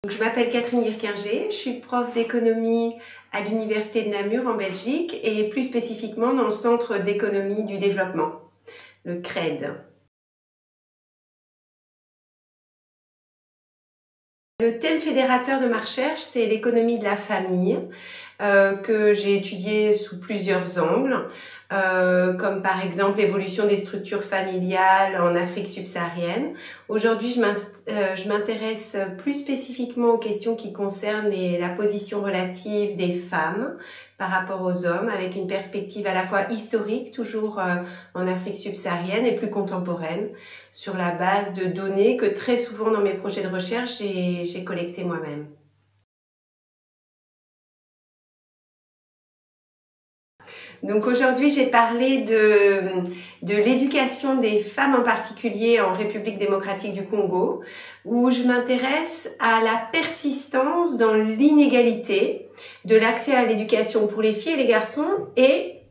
Je m'appelle Catherine Guirquinger, je suis prof d'économie à l'Université de Namur en Belgique et plus spécifiquement dans le Centre d'économie du développement, le CRED. Le thème fédérateur de ma recherche, c'est l'économie de la famille, que j'ai étudié sous plusieurs angles, comme par exemple l'évolution des structures familiales en Afrique subsaharienne. Aujourd'hui, je m'intéresse plus spécifiquement aux questions qui concernent la position relative des femmes par rapport aux hommes, avec une perspective à la fois historique, toujours en Afrique subsaharienne, et plus contemporaine, sur la base de données que très souvent dans mes projets de recherche, j'ai collectées moi-même. Donc aujourd'hui, j'ai parlé de l'éducation des femmes en particulier en République démocratique du Congo, où je m'intéresse à la persistance dans l'inégalité de l'accès à l'éducation pour les filles et les garçons et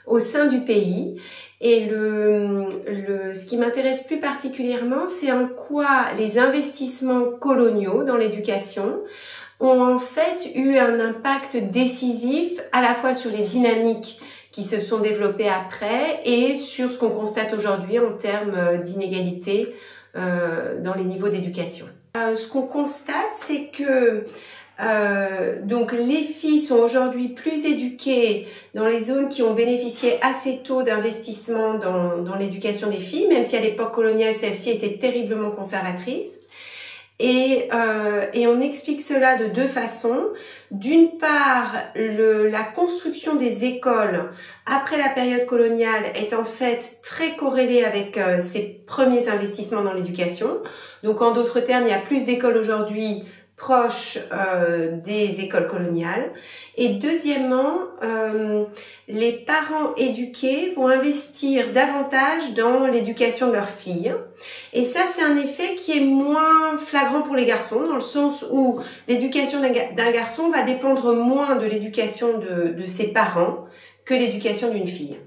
au sein du pays. Et ce qui m'intéresse plus particulièrement, c'est en quoi les investissements coloniaux dans l'éducation ont en fait eu un impact décisif à la fois sur les dynamiques qui se sont développées après et sur ce qu'on constate aujourd'hui en termes d'inégalité dans les niveaux d'éducation. Ce qu'on constate, c'est que donc les filles sont aujourd'hui plus éduquées dans les zones qui ont bénéficié assez tôt d'investissements dans l'éducation des filles, même si à l'époque coloniale, celle-ci était terriblement conservatrice. Et on explique cela de deux façons. D'une part, la construction des écoles après la période coloniale est en fait très corrélée avec ces premiers investissements dans l'éducation. Donc en d'autres termes, il y a plus d'écoles aujourd'hui proches des écoles coloniales. Et deuxièmement, les parents éduqués vont investir davantage dans l'éducation de leurs filles. Et ça, c'est un effet qui est moins flagrant pour les garçons, dans le sens où l'éducation d'un garçon va dépendre moins de l'éducation de ses parents que l'éducation d'une fille.